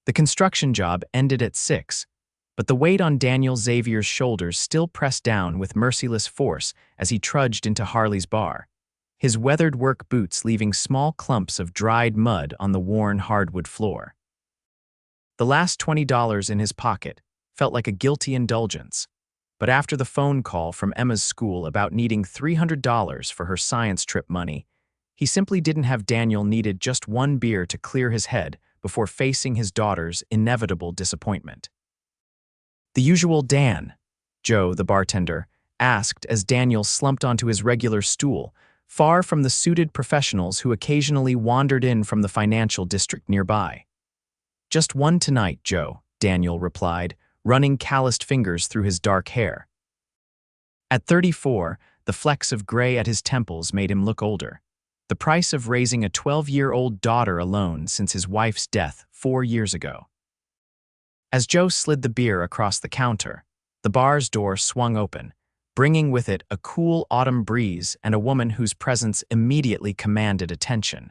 The construction job ended at 6, but the weight on Xavier's shoulders still pressed down with merciless force as he trudged into Harley's bar, his weathered work boots leaving small clumps of dried mud on the worn hardwood floor. The last $20 in his pocket felt like a guilty indulgence, but after the phone call from Emma's school about needing $300 for her science trip money, he simply didn't have. Daniel needed just one beer to clear his head before facing his daughter's inevitable disappointment. "The usual Dan?" Joe, the bartender, asked as Daniel slumped onto his regular stool, far from the suited professionals who occasionally wandered in from the financial district nearby. "Just one tonight, Joe," Daniel replied, running calloused fingers through his dark hair. At 34, the flecks of gray at his temples made him look older, the price of raising a 12-year-old daughter alone since his wife's death 4 years ago. As Joe slid the beer across the counter, the bar's door swung open, bringing with it a cool autumn breeze and a woman whose presence immediately commanded attention.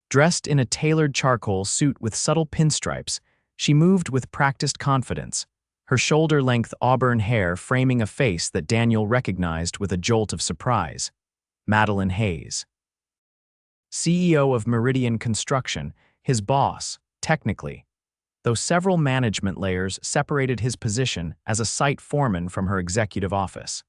Dressed in a tailored charcoal suit with subtle pinstripes, she moved with practiced confidence, her shoulder-length auburn hair framing a face that Daniel recognized with a jolt of surprise. Madeline Hayes. CEO of Meridian Construction, his boss, technically, though several management layers separated his position as a site foreman from her executive office.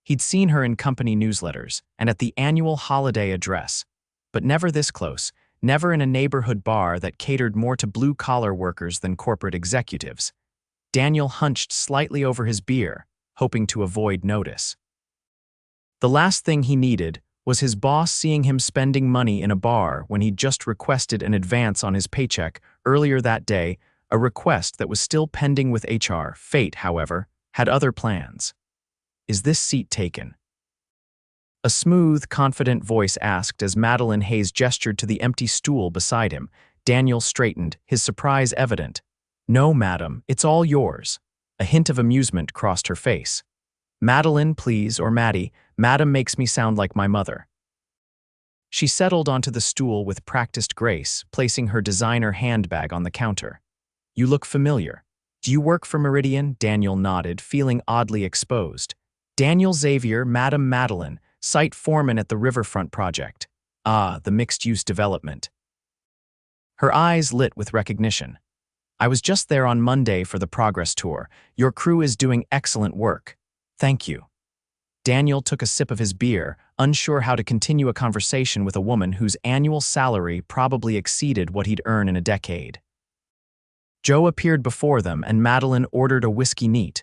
He'd seen her in company newsletters and at the annual holiday address, but never this close, never in a neighborhood bar that catered more to blue-collar workers than corporate executives. Daniel hunched slightly over his beer, hoping to avoid notice. The last thing he needed was his boss seeing him spending money in a bar when he'd just requested an advance on his paycheck earlier that day, a request that was still pending with HR. Fate, however, had other plans. "Is this seat taken?" A smooth, confident voice asked as Madeline Hayes gestured to the empty stool beside him. Daniel straightened, his surprise evident. "No, madam, it's all yours." A hint of amusement crossed her face. "Madeline, please, or Maddie. Madam makes me sound like my mother." She settled onto the stool with practiced grace, placing her designer handbag on the counter. "You look familiar. Do you work for Meridian?" Daniel nodded, feeling oddly exposed. "Daniel Xavier, Madam Madeline, site foreman at the Riverfront project." "Ah, the mixed-use development." Her eyes lit with recognition. "I was just there on Monday for the progress tour. Your crew is doing excellent work. Thank you." Daniel took a sip of his beer, unsure how to continue a conversation with a woman whose annual salary probably exceeded what he'd earn in a decade. Joe appeared before them and Madeline ordered a whiskey neat.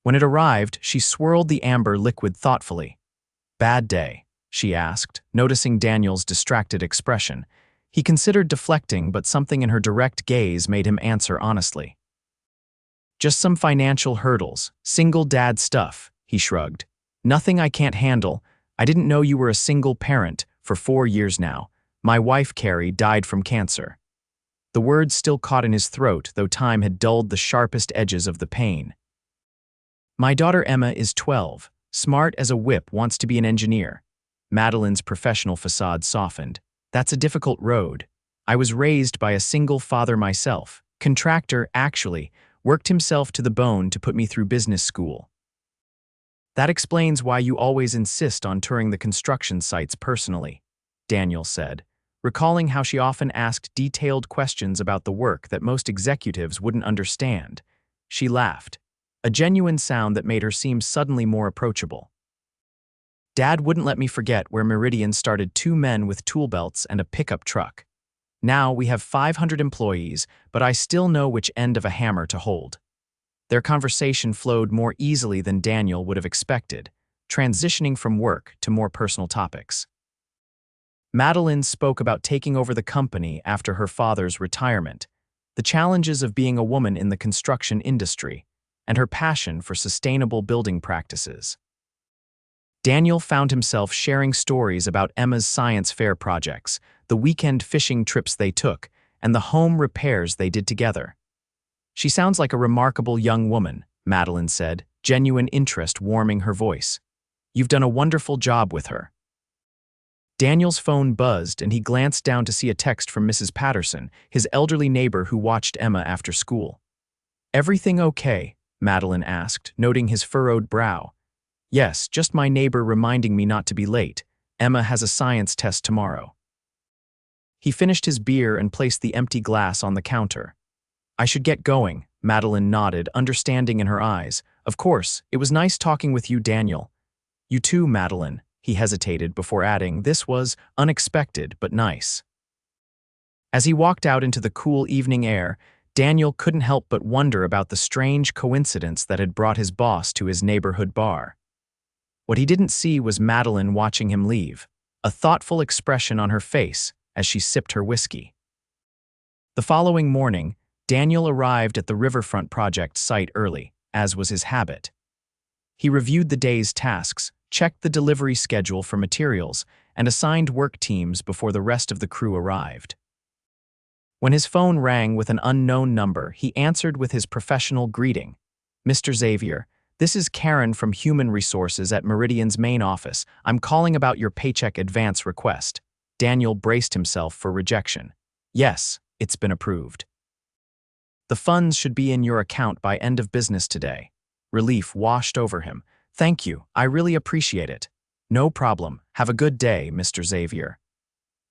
When it arrived, she swirled the amber liquid thoughtfully. "Bad day?" she asked, noticing Daniel's distracted expression. He considered deflecting, but something in her direct gaze made him answer honestly. "Just some financial hurdles, single dad stuff," he shrugged. "Nothing I can't handle. I didn't know you were a single parent for 4 years now. My wife, Carrie, died from cancer." The words still caught in his throat, though time had dulled the sharpest edges of the pain. "My daughter Emma is 12, smart as a whip, wants to be an engineer." Madeline's professional facade softened. "That's a difficult road. I was raised by a single father myself. Contractor, actually, worked himself to the bone to put me through business school." "That explains why you always insist on touring the construction sites personally," Daniel said, recalling how she often asked detailed questions about the work that most executives wouldn't understand. She laughed, a genuine sound that made her seem suddenly more approachable. "Dad wouldn't let me forget where Meridian started 2 men with tool belts and a pickup truck. Now we have 500 employees, but I still know which end of a hammer to hold." Their conversation flowed more easily than Daniel would have expected, transitioning from work to more personal topics. Madeline spoke about taking over the company after her father's retirement, the challenges of being a woman in the construction industry, and her passion for sustainable building practices. Daniel found himself sharing stories about Emma's science fair projects, the weekend fishing trips they took, and the home repairs they did together. "She sounds like a remarkable young woman," Madeline said, genuine interest warming her voice. "You've done a wonderful job with her." Daniel's phone buzzed and he glanced down to see a text from Mrs. Patterson, his elderly neighbor who watched Emma after school. "Everything okay?" Madeline asked, noting his furrowed brow. "Yes, just my neighbor reminding me not to be late. Emma has a science test tomorrow." He finished his beer and placed the empty glass on the counter. "I should get going," Madeline nodded, understanding in her eyes. "Of course, it was nice talking with you, Daniel." "You too, Madeline." He hesitated before adding, "This was unexpected but nice." As he walked out into the cool evening air, Daniel couldn't help but wonder about the strange coincidence that had brought his boss to his neighborhood bar. What he didn't see was Madeline watching him leave, a thoughtful expression on her face as she sipped her whiskey. The following morning, Daniel arrived at the Riverfront project site early, as was his habit. He reviewed the day's tasks, checked the delivery schedule for materials, and assigned work teams before the rest of the crew arrived. When his phone rang with an unknown number, he answered with his professional greeting. "Mr. Xavier, this is Karen from Human Resources at Meridian's main office. I'm calling about your paycheck advance request." Daniel braced himself for rejection. "Yes, it's been approved. The funds should be in your account by end of business today." Relief washed over him. "Thank you, I really appreciate it." "No problem. Have a good day, Mr. Xavier."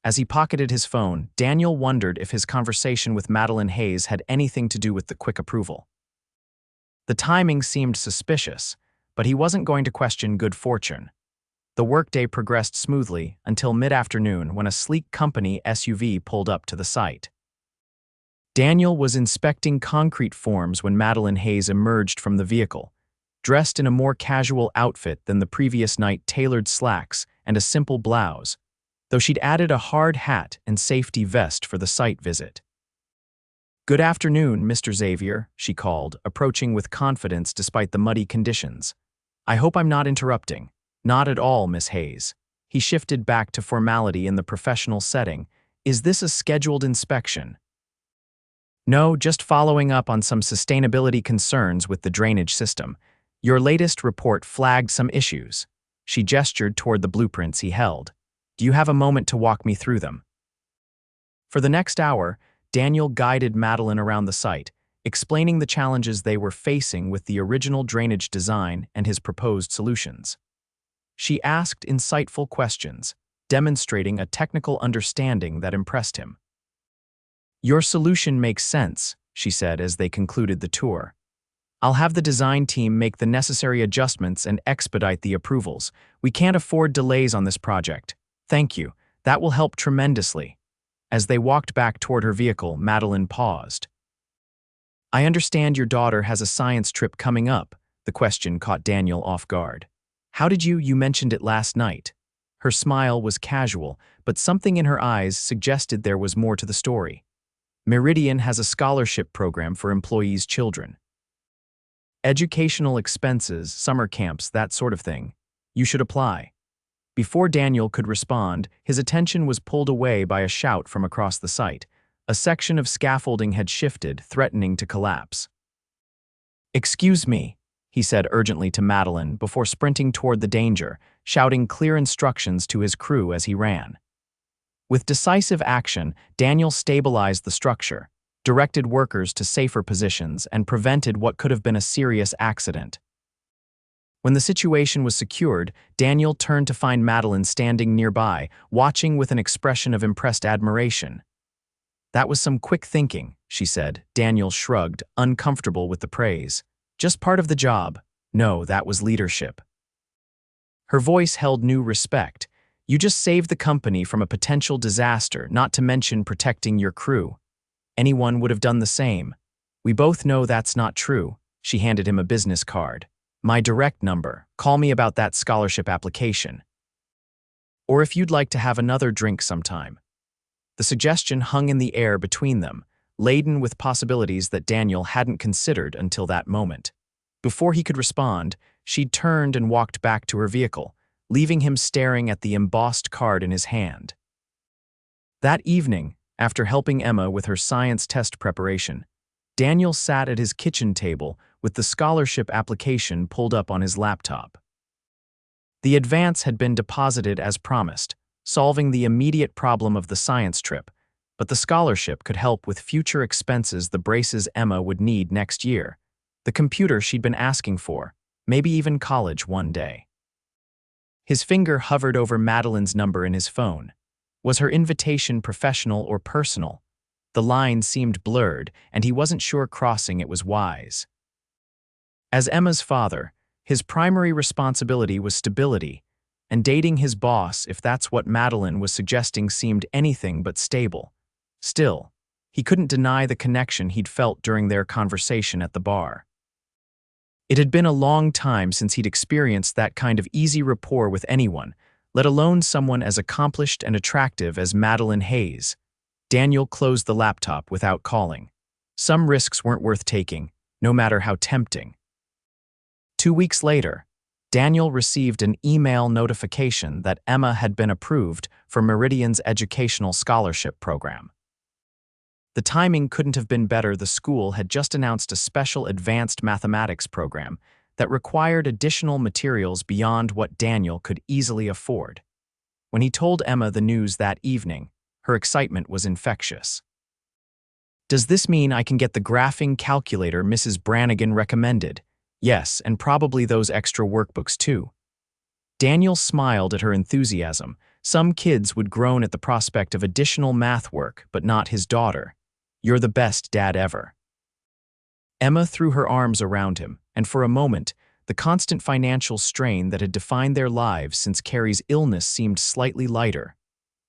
As he pocketed his phone, Daniel wondered if his conversation with Madeline Hayes had anything to do with the quick approval. The timing seemed suspicious, but he wasn't going to question good fortune. The workday progressed smoothly until mid-afternoon when a sleek company SUV pulled up to the site. Daniel was inspecting concrete forms when Madeline Hayes emerged from the vehicle, dressed in a more casual outfit than the previous night, tailored slacks and a simple blouse, though she'd added a hard hat and safety vest for the site visit. "Good afternoon, Mr. Xavier," she called, approaching with confidence despite the muddy conditions. "I hope I'm not interrupting." "Not at all, Miss Hayes." He shifted back to formality in the professional setting. "Is this a scheduled inspection?" "No, just following up on some sustainability concerns with the drainage system. Your latest report flagged some issues." She gestured toward the blueprints he held. "Do you have a moment to walk me through them?" For the next hour, Daniel guided Madeline around the site, explaining the challenges they were facing with the original drainage design and his proposed solutions. She asked insightful questions, demonstrating a technical understanding that impressed him. "Your solution makes sense," she said as they concluded the tour. "I'll have the design team make the necessary adjustments and expedite the approvals. We can't afford delays on this project." "Thank you. That will help tremendously." As they walked back toward her vehicle, Madeline paused. "I understand your daughter has a science trip coming up." The question caught Daniel off guard. "How did you mentioned it last night?" Her smile was casual, but something in her eyes suggested there was more to the story. "Meridian has a scholarship program for employees' children. Educational expenses, summer camps, that sort of thing. You should apply." Before Daniel could respond, his attention was pulled away by a shout from across the site. A section of scaffolding had shifted, threatening to collapse. "Excuse me," he said urgently to Madeline before sprinting toward the danger, shouting clear instructions to his crew as he ran. With decisive action, Daniel stabilized the structure, directed workers to safer positions, and prevented what could have been a serious accident. When the situation was secured, Daniel turned to find Madeline standing nearby, watching with an expression of impressed admiration. "That was some quick thinking," she said. Daniel shrugged, uncomfortable with the praise. "Just part of the job." "No, that was leadership." Her voice held new respect. "You just saved the company from a potential disaster, not to mention protecting your crew. Anyone would have done the same." "We both know that's not true." She handed him a business card. "My direct number. Call me about that scholarship application. Or if you'd like to have another drink sometime." The suggestion hung in the air between them, laden with possibilities that Daniel hadn't considered until that moment. Before he could respond, she'd turned and walked back to her vehicle, leaving him staring at the embossed card in his hand. That evening, after helping Emma with her science test preparation, Daniel sat at his kitchen table with the scholarship application pulled up on his laptop. The advance had been deposited as promised, solving the immediate problem of the science trip, but the scholarship could help with future expenses the braces Emma would need next year, the computer she'd been asking for, maybe even college one day. His finger hovered over Madeline's number in his phone. Was her invitation professional or personal? The line seemed blurred, and he wasn't sure crossing it was wise. As Emma's father, his primary responsibility was stability, and dating his boss, if that's what Madeline was suggesting, seemed anything but stable. Still, he couldn't deny the connection he'd felt during their conversation at the bar. It had been a long time since he'd experienced that kind of easy rapport with anyone, let alone someone as accomplished and attractive as Madeline Hayes. Daniel closed the laptop without calling. Some risks weren't worth taking, no matter how tempting. 2 weeks later, Daniel received an email notification that Emma had been approved for Meridian's educational scholarship program. The timing couldn't have been better. The school had just announced a special advanced mathematics program that required additional materials beyond what Daniel could easily afford. When he told Emma the news that evening, her excitement was infectious. "Does this mean I can get the graphing calculator Mrs. Brannigan recommended?" "Yes, and probably those extra workbooks too." Daniel smiled at her enthusiasm. Some kids would groan at the prospect of additional math work, but not his daughter. "You're the best dad ever." Emma threw her arms around him, and for a moment, the constant financial strain that had defined their lives since Carrie's illness seemed slightly lighter.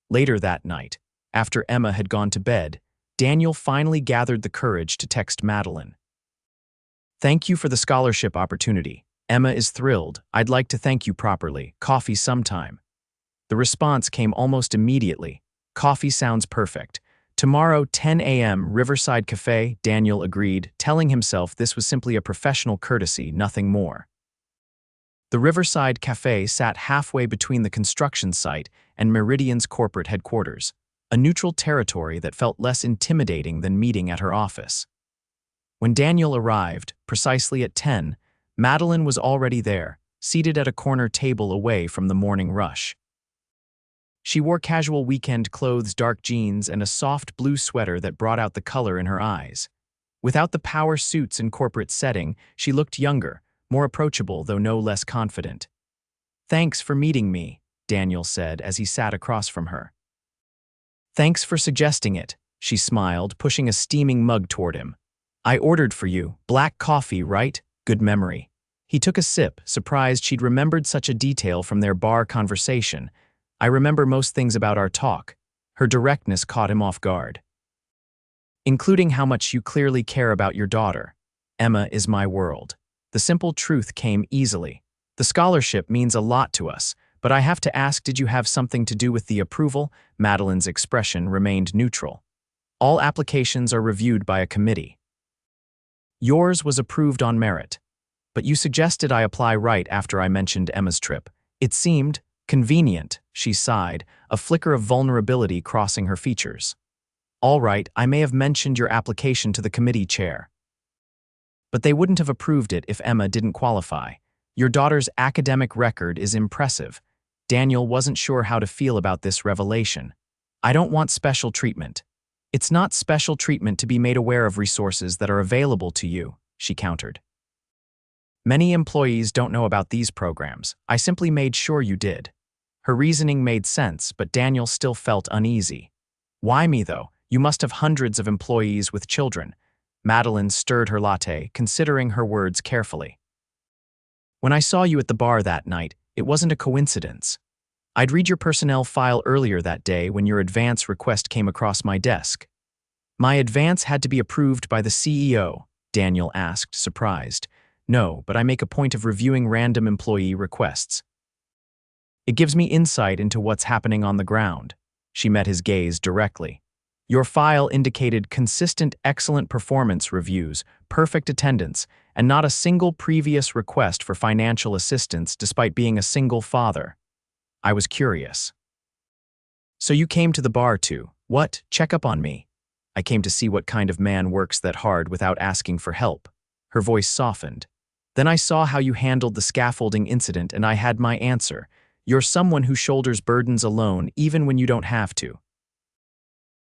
Later that night, after Emma had gone to bed, Daniel finally gathered the courage to text Madeline. "Thank you for the scholarship opportunity. Emma is thrilled. I'd like to thank you properly. Coffee sometime." The response came almost immediately. "Coffee sounds perfect. Tomorrow, 10 a.m., Riverside Cafe," Daniel agreed, telling himself this was simply a professional courtesy, nothing more. The Riverside Cafe sat halfway between the construction site and Meridian's corporate headquarters, a neutral territory that felt less intimidating than meeting at her office. When Daniel arrived, precisely at 10, Madeline was already there, seated at a corner table away from the morning rush. She wore casual weekend clothes, dark jeans, and a soft blue sweater that brought out the color in her eyes. Without the power suits and corporate setting, she looked younger, more approachable, though no less confident. "Thanks for meeting me," Daniel said as he sat across from her. "Thanks for suggesting it," she smiled, pushing a steaming mug toward him. "I ordered for you. Black coffee, right? Good memory." He took a sip, surprised she'd remembered such a detail from their bar conversation. "I remember most things about our talk." Her directness caught him off guard. "Including how much you clearly care about your daughter. Emma is my world." The simple truth came easily. "The scholarship means a lot to us, but I have to ask, did you have something to do with the approval?" Madeline's expression remained neutral. "All applications are reviewed by a committee. Yours was approved on merit. But you suggested I apply right after I mentioned Emma's trip. It seemed convenient," she sighed, a flicker of vulnerability crossing her features. "All right, I may have mentioned your application to the committee chair. But they wouldn't have approved it if Emma didn't qualify. Your daughter's academic record is impressive." Daniel wasn't sure how to feel about this revelation. "I don't want special treatment." "It's not special treatment to be made aware of resources that are available to you," she countered. "Many employees don't know about these programs. I simply made sure you did." Her reasoning made sense, but Daniel still felt uneasy. "Why me, though? You must have hundreds of employees with children." Madeline stirred her latte, considering her words carefully. "When I saw you at the bar that night, it wasn't a coincidence. I'd read your personnel file earlier that day when your advance request came across my desk." "My advance had to be approved by the CEO?" Daniel asked, surprised. "No, but I make a point of reviewing random employee requests. It gives me insight into what's happening on the ground." She met his gaze directly. "Your file indicated consistent, excellent performance reviews, perfect attendance, and not a single previous request for financial assistance despite being a single father." I was curious. "So you came to the bar too? What? Check up on me?" "I came to see what kind of man works that hard without asking for help." Her voice softened. "Then I saw how you handled the scaffolding incident and I had my answer. You're someone who shoulders burdens alone even when you don't have to.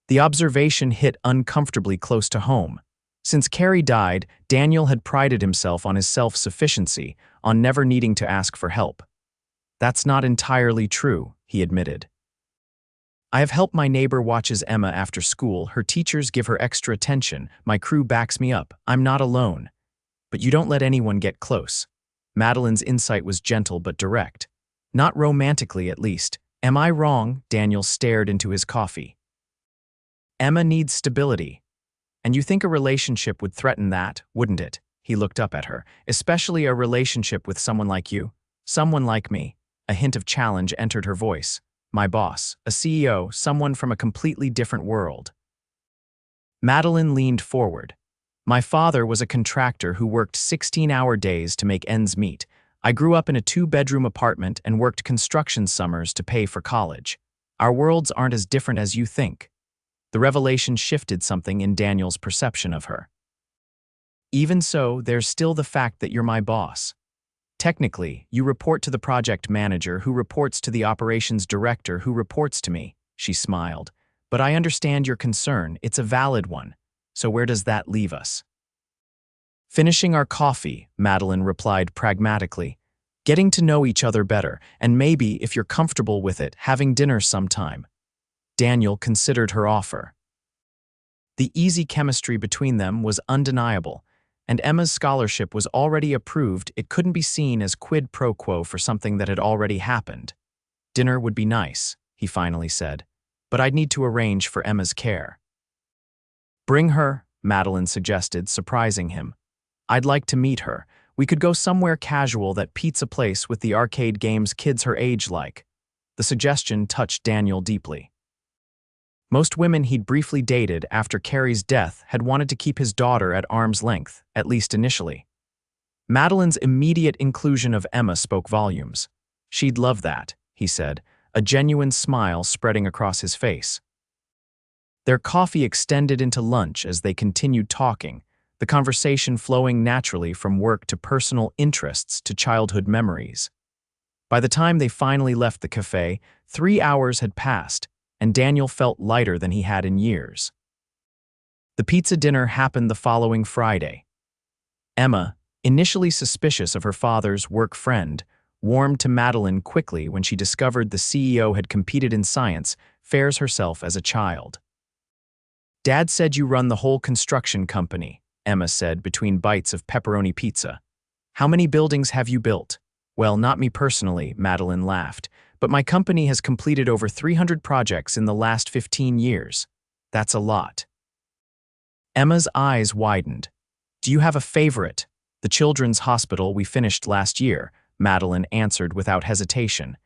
The observation hit uncomfortably close to home. Since Carrie died, Daniel had prided himself on his self-sufficiency, on never needing to ask for help. That's not entirely true, he admitted. I have helped my neighbor watches Emma after school, her teachers give her extra attention, my crew backs me up, I'm not alone. But you don't let anyone get close. Madeline's insight was gentle but direct. Not romantically, at least. Am I wrong? Daniel stared into his coffee. Emma needs stability. And you think a relationship would threaten that, wouldn't it? He looked up at her. Especially a relationship with someone like you. Someone like me. A hint of challenge entered her voice. My boss, a CEO, someone from a completely different world. Madeline leaned forward. My father was a contractor who worked 16-hour days to make ends meet. I grew up in a 2-bedroom apartment and worked construction summers to pay for college. Our worlds aren't as different as you think. The revelation shifted something in Daniel's perception of her. Even so, there's still the fact that you're my boss. Technically, you report to the project manager who reports to the operations director who reports to me, she smiled. But I understand your concern, it's a valid one. So where does that leave us? Finishing our coffee, Madeline replied pragmatically. Getting to know each other better, and maybe, if you're comfortable with it, having dinner sometime. Daniel considered her offer. The easy chemistry between them was undeniable, and Emma's scholarship was already approved. It couldn't be seen as quid pro quo for something that had already happened. Dinner would be nice, he finally said, but I'd need to arrange for Emma's care. Bring her, Madeline suggested, surprising him. I'd like to meet her. We could go somewhere casual, that pizza place with the arcade games kids her age like. The suggestion touched Daniel deeply. Most women he'd briefly dated after Carrie's death had wanted to keep his daughter at arm's length, at least initially. Madeline's immediate inclusion of Emma spoke volumes. She'd love that, he said, a genuine smile spreading across his face. Their coffee extended into lunch as they continued talking, the conversation flowing naturally from work to personal interests to childhood memories. By the time they finally left the cafe, 3 hours had passed, and Daniel felt lighter than he had in years. The pizza dinner happened the following Friday. Emma, initially suspicious of her father's work friend, warmed to Madeline quickly when she discovered the CEO had competed in science fairs herself as a child. Dad said you run the whole construction company, Emma said between bites of pepperoni pizza. How many buildings have you built? Well, not me personally, Madeline laughed, but my company has completed over 300 projects in the last 15 years. That's a lot. Emma's eyes widened. Do you have a favorite? The children's hospital we finished last year, Madeline answered without hesitation.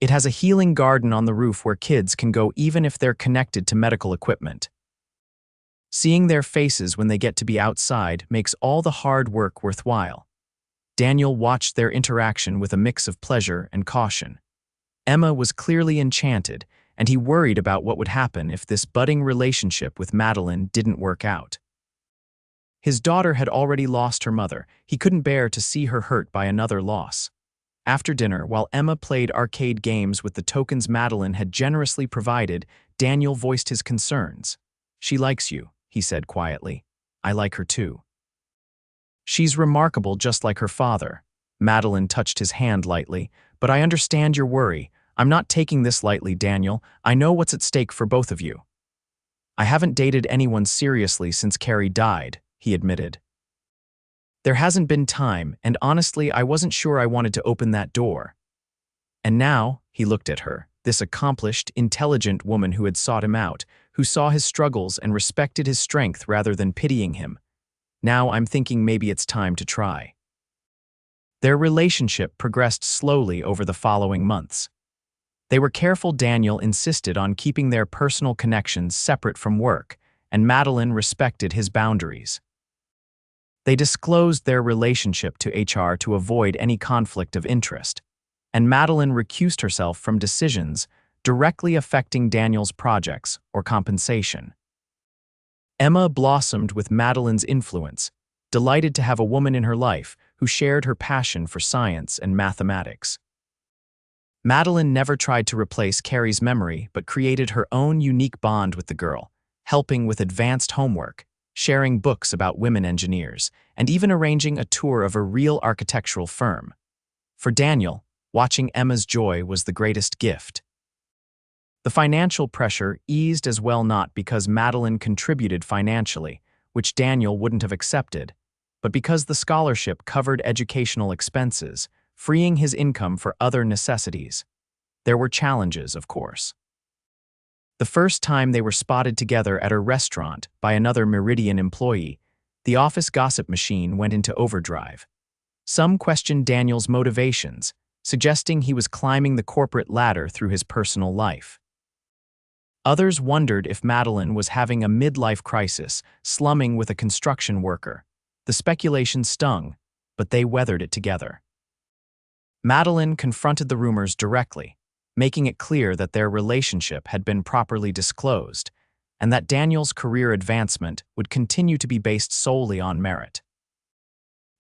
It has a healing garden on the roof where kids can go even if they're connected to medical equipment. Seeing their faces when they get to be outside makes all the hard work worthwhile. Daniel watched their interaction with a mix of pleasure and caution. Emma was clearly enchanted, and he worried about what would happen if this budding relationship with Madeline didn't work out. His daughter had already lost her mother. He couldn't bear to see her hurt by another loss. After dinner, while Emma played arcade games with the tokens Madeline had generously provided, Daniel voiced his concerns. She likes you, he said quietly. I like her too. She's remarkable just like her father. Madeline touched his hand lightly. But I understand your worry. I'm not taking this lightly, Daniel. I know what's at stake for both of you. I haven't dated anyone seriously since Carrie died, he admitted. There hasn't been time, and honestly, I wasn't sure I wanted to open that door. And now, he looked at her, this accomplished, intelligent woman who had sought him out, who saw his struggles and respected his strength rather than pitying him. Now I'm thinking maybe it's time to try. Their relationship progressed slowly over the following months. They were careful. Daniel insisted on keeping their personal connections separate from work, and Madeline respected his boundaries. They disclosed their relationship to HR to avoid any conflict of interest, and Madeline recused herself from decisions directly affecting Daniel's projects or compensation. Emma blossomed with Madeline's influence, delighted to have a woman in her life who shared her passion for science and mathematics. Madeline never tried to replace Carrie's memory but created her own unique bond with the girl, helping with advanced homework, sharing books about women engineers, and even arranging a tour of a real architectural firm. For Daniel, watching Emma's joy was the greatest gift. The financial pressure eased as well, not because Madeline contributed financially, which Daniel wouldn't have accepted, but because the scholarship covered educational expenses, freeing his income for other necessities. There were challenges, of course. The first time they were spotted together at a restaurant by another Meridian employee, the office gossip machine went into overdrive. Some questioned Daniel's motivations, suggesting he was climbing the corporate ladder through his personal life. Others wondered if Madeline was having a midlife crisis, slumming with a construction worker. The speculation stung, but they weathered it together. Madeline confronted the rumors directly, making it clear that their relationship had been properly disclosed, and that Daniel's career advancement would continue to be based solely on merit.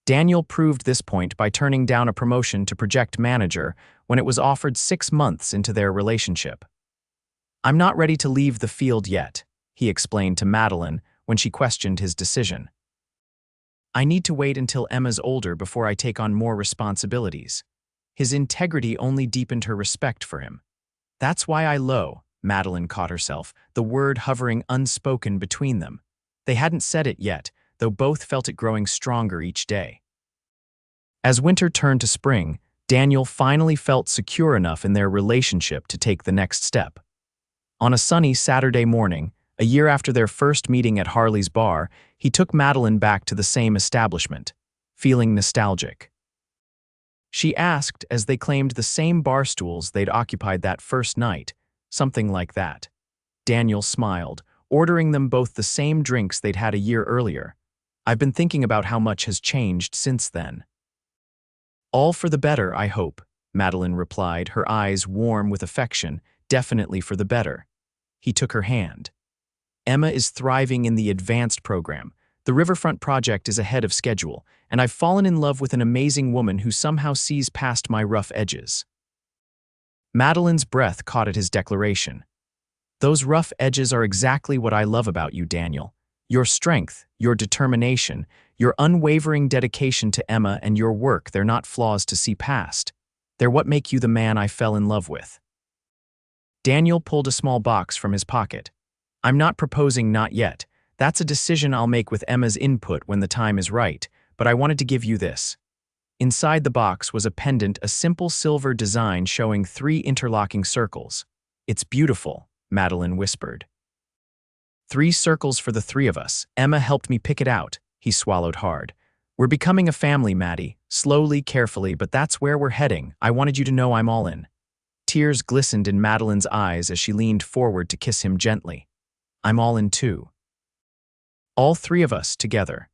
Daniel proved this point by turning down a promotion to project manager when it was offered 6 months into their relationship. "I'm not ready to leave the field yet," he explained to Madeline when she questioned his decision. "I need to wait until Emma's older before I take on more responsibilities." His integrity only deepened her respect for him. "That's why I low," Madeline caught herself, the word hovering unspoken between them. They hadn't said it yet, though both felt it growing stronger each day. As winter turned to spring, Daniel finally felt secure enough in their relationship to take the next step. On a sunny Saturday morning, a year after their first meeting at Harley's bar, he took Madeline back to the same establishment, feeling nostalgic. She asked as they claimed the same bar stools they'd occupied that first night, something like that. Daniel smiled, ordering them both the same drinks they'd had a year earlier. "I've been thinking about how much has changed since then." "All for the better, I hope," Madeline replied, her eyes warm with affection. "Definitely for the better." He took her hand. "Emma is thriving in the advanced program. The Riverfront project is ahead of schedule, and I've fallen in love with an amazing woman who somehow sees past my rough edges." Madeline's breath caught at his declaration. "Those rough edges are exactly what I love about you, Daniel. Your strength, your determination, your unwavering dedication to Emma and your work, they're not flaws to see past. They're what make you the man I fell in love with." Daniel pulled a small box from his pocket. "I'm not proposing, not yet. That's a decision I'll make with Emma's input when the time is right, but I wanted to give you this." Inside the box was a pendant, a simple silver design showing 3 interlocking circles. "It's beautiful," Madeline whispered. "3 circles for the 3 of us. Emma helped me pick it out." He swallowed hard. "We're becoming a family, Maddie. Slowly, carefully, but that's where we're heading. I wanted you to know I'm all in." Tears glistened in Madeline's eyes as she leaned forward to kiss him gently. "I'm all in too." All 3 of us together.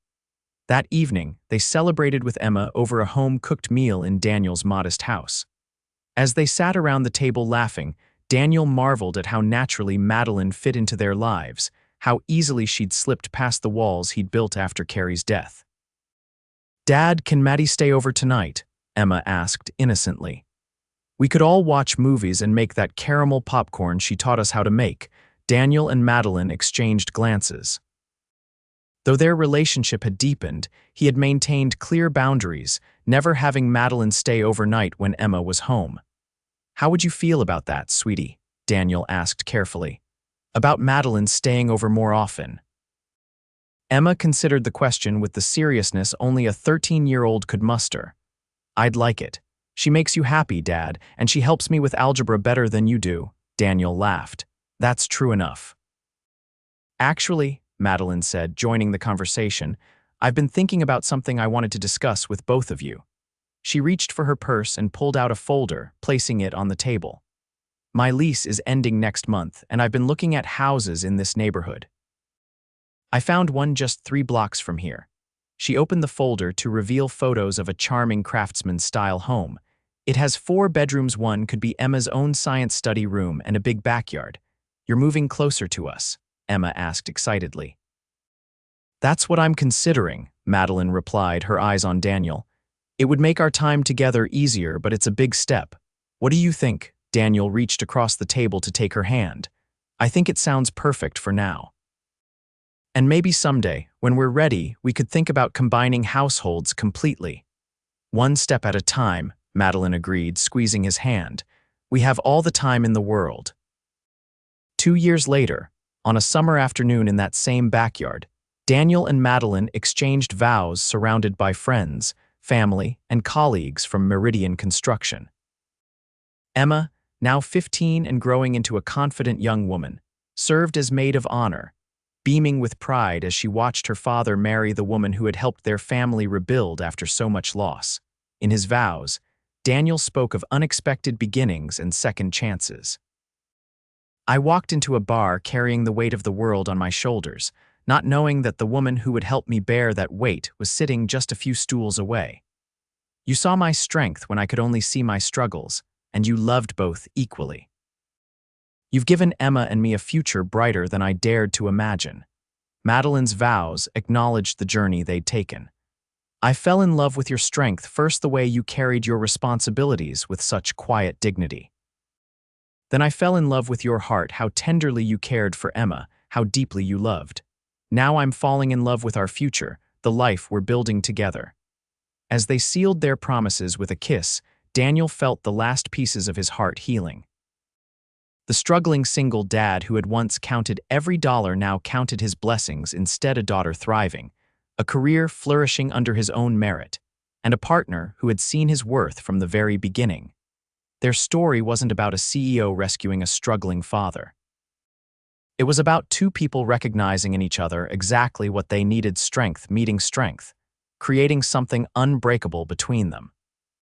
That evening, they celebrated with Emma over a home-cooked meal in Daniel's modest house. As they sat around the table laughing, Daniel marveled at how naturally Madeline fit into their lives, how easily she'd slipped past the walls he'd built after Carrie's death. "Dad, can Maddie stay over tonight?" Emma asked innocently. "We could all watch movies and make that caramel popcorn she taught us how to make." Daniel and Madeline exchanged glances. Though their relationship had deepened, he had maintained clear boundaries, never having Madeline stay overnight when Emma was home. "How would you feel about that, sweetie?" Daniel asked carefully. "About Madeline staying over more often?" Emma considered the question with the seriousness only a 13-year-old could muster. "I'd like it. She makes you happy, Dad, and she helps me with algebra better than you do." Daniel laughed. "That's true enough." "Actually," Madeline said, joining the conversation, "I've been thinking about something I wanted to discuss with both of you." She reached for her purse and pulled out a folder, placing it on the table. "My lease is ending next month, and I've been looking at houses in this neighborhood. I found one just 3 blocks from here." She opened the folder to reveal photos of a charming craftsman-style home. "It has 4 bedrooms. One could be Emma's own science study room and a big backyard. You're moving closer to us?" Emma asked excitedly. "That's what I'm considering," Madeline replied, her eyes on Daniel. "It would make our time together easier, but it's a big step. What do you think? Daniel reached across the table to take her hand. I think it sounds perfect for now. And maybe someday, when we're ready, we could think about combining households completely. One step at a time, Madeline agreed, squeezing his hand. We have all the time in the world. 2 years later, on a summer afternoon in that same backyard, Daniel and Madeline exchanged vows surrounded by friends, family, and colleagues from Meridian Construction. Emma, now 15 and growing into a confident young woman, served as maid of honor, beaming with pride as she watched her father marry the woman who had helped their family rebuild after so much loss. In his vows, Daniel spoke of unexpected beginnings and second chances. I walked into a bar carrying the weight of the world on my shoulders, not knowing that the woman who would help me bear that weight was sitting just a few stools away. You saw my strength when I could only see my struggles, and you loved both equally. You've given Emma and me a future brighter than I dared to imagine. Madeline's vows acknowledged the journey they'd taken. I fell in love with your strength first, the way you carried your responsibilities with such quiet dignity. Then I fell in love with your heart, how tenderly you cared for Emma, how deeply you loved. Now I'm falling in love with our future, the life we're building together. As they sealed their promises with a kiss, Daniel felt the last pieces of his heart healing. The struggling single dad who had once counted every dollar now counted his blessings, instead a daughter thriving, a career flourishing under his own merit, and a partner who had seen his worth from the very beginning. Their story wasn't about a CEO rescuing a struggling father. It was about two people recognizing in each other exactly what they needed: strength meeting strength, creating something unbreakable between them.